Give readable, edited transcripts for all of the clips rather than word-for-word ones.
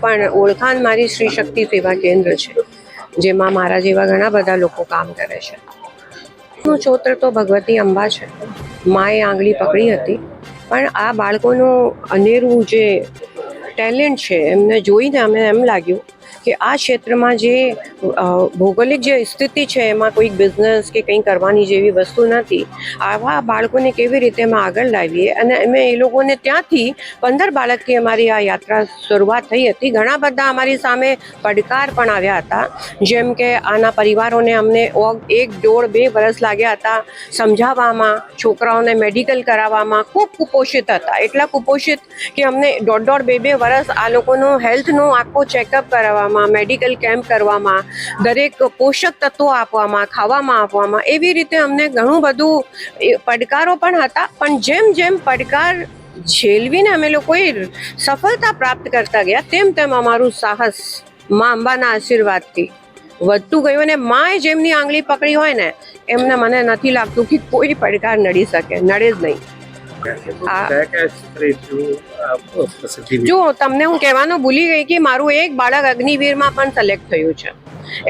પણ ઓળખાણ મારી શ્રી શક્તિ સેવા કેન્દ્ર છે, જેમાં મારા જેવા ઘણા બધા લોકો કામ કરે છે. નું ચોત્ર તો ભગવતી અંબા છે. માએ આંગળી પકડી હતી, પણ આ બાળકોનું અનેરું જે ટેલેન્ટ છે એમને જોઈને અમને એમ લાગ્યું કે આ ક્ષેત્રમાં જે ભૌગોલિક જે સ્થિતિ છે એમાં કોઈ બિઝનેસ કે કંઈ કરવાની જેવી વસ્તુ નથી. આવા બાળકોને કેવી રીતે અમે આગળ લાવીએ, અને અમે એ લોકોને ત્યાંથી 15 બાળકથી અમારી આ યાત્રા શરૂઆત થઈ હતી. ઘણા બધા અમારી સામે પડકાર પણ આવ્યા હતા, જેમ કે આના પરિવારોને અમને 1.5-2 વર્ષ લાગ્યા હતા સમજાવવામાં, છોકરાઓને મેડિકલ કરાવવામાં. ખૂબ કુપોષિત હતા, એટલા કુપોષિત કે અમને 1.5-2 વર્ષ આ લોકોનું હેલ્થનું આખું ચેકઅપ કરાવવામાં, મેડિકલ કેમ્પ કરવામાં, દરેક પોષક તત્વો આપવામાં, ખાવામાં આપવામાં, એવી રીતે અમને ઘણું બધું પડકારો પણ હતા. પણ જેમ જેમ પડકાર ઝેલવીને અમે લોકોએ સફળતા પ્રાપ્ત કરતા ગયા, તેમ તેમ અમારું સાહસ મા અંબાના આશીર્વાદથી વધતું ગયું. અને માએ જેમની આંગળી પકડી હોય ને એમને મને નથી લાગતું કે કોઈ પડકાર નડી શકે, નડે જ નહીં. જો તમને હું કહેવાનું ભૂલી ગઈ કે મારું એક બાળક અગ્નિવીરમાં પણ સિલેક્ટ થયું છે.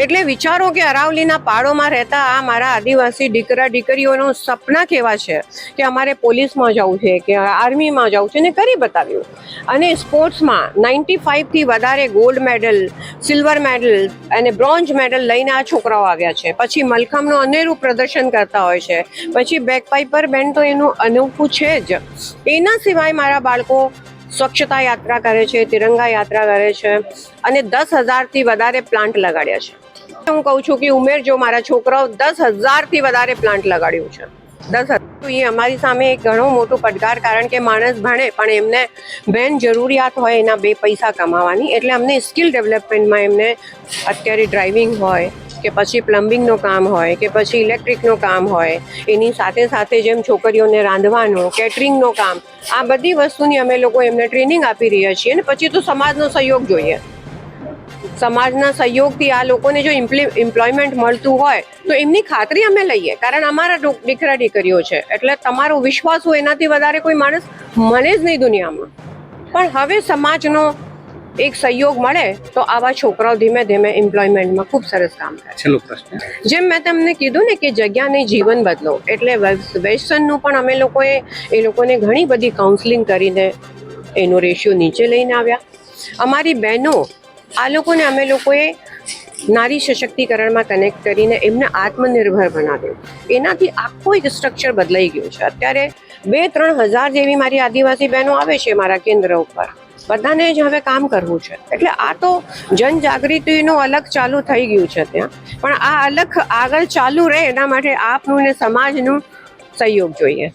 એટલે વિચારો કે અરાવલીના પાડોમાં રહેતા આ મારા આદિવાસી દીકરા દીકરીઓનું સપના કેવા છે કે અમારે પોલીસમાં જવું છે કે આર્મીમાં જવું છે, ને કરી બતાવ્યું. અને સ્પોર્ટ્સમાં 95થી વધારે ગોલ્ડ મેડલ, સિલ્વર મેડલ અને બ્રોન્ઝ મેડલ લઈને આ છોકરાઓ આવ્યા છે. પછી મલખમનું અનેરું પ્રદર્શન કરતા હોય છે. પછી બેકપાઇપર બેન્ડ તો એનું અનોખું છે જ. એના સિવાય મારા બાળકો સ્વચ્છતા યાત્રા કરે છે, તિરંગા યાત્રા કરે છે, અને 10,000થી વધારે પ્લાન્ટ લગાડ્યા છે. હું કહું છું કે ઉમેરજો, મારા છોકરાઓ 10,000થી વધારે પ્લાન્ટ લગાડ્યું છે. 10,000 એ અમારી સામે એક ઘણો મોટો પડકાર, કારણ કે માણસ ભણે પણ એમને બેન જરૂરિયાત હોય એના 2 પૈસા કમાવાની. એટલે અમને સ્કિલ ડેવલપમેન્ટમાં એમને અત્યારે ડ્રાઇવિંગ હોય કે પછી પ્લમ્બિંગનું કામ હોય કે પછી ઇલેક્ટ્રિકનું કામ હોય, એની સાથે સાથે જેમ છોકરીઓને રાંધવાનું, કેટરિંગનું કામ, આ બધી વસ્તુની અમે લોકો એમને ટ્રેનિંગ આપી રહ્યા છીએ. અને પછી તો સમાજનો સહયોગ જોઈએ. સમાજના સહયોગથી આ લોકોને જો એમ્પ્લોયમેન્ટ મળતું હોય તો એમની ખાતરી અમે લઈએ, કારણ અમારા દીકરા દીકરીઓ છે. એટલે તમારો વિશ્વાસ હોય એનાથી વધારે કોઈ માણસ મળે જ નહીં દુનિયામાં. પણ હવે સમાજનો એક સહયોગ મળે તો આવા છોકરાઓ ધીમે ધીમે એમ્પ્લોયમેન્ટમાં ખૂબ સરસ કામ કરે. છેલ્લો પ્રશ્ન, જેમ મેં તમને કીધું ને કે જગ્યાને જીવન બદલો, એટલે વેસ્ટર્નનું પણ અમે લોકોએ એ લોકોને ઘણી બધી કાઉન્સલિંગ કરીને એનો રેશિયો નીચે લઈને આવ્યા. અમારી બહેનો, આ લોકોને અમે લોકોએ નારી સશક્તિકરણમાં કનેક્ટ કરીને એમને આત્મનિર્ભર બનાવ્યો. એનાથી આખું એક સ્ટ્રક્ચર બદલાઈ ગયું છે. અત્યારે 2-3 હજાર જેવી મારી આદિવાસી બહેનો આવે છે મારા કેન્દ્ર ઉપર. બધાને જ હવે કામ કરવું છે. એટલે આ તો જનજાગૃતિનું અલગ ચાલુ થઈ ગયું છે ત્યાં. પણ આ અલગ આગળ ચાલુ રહે એના માટે આપનું ને સમાજનું સહયોગ જોઈએ.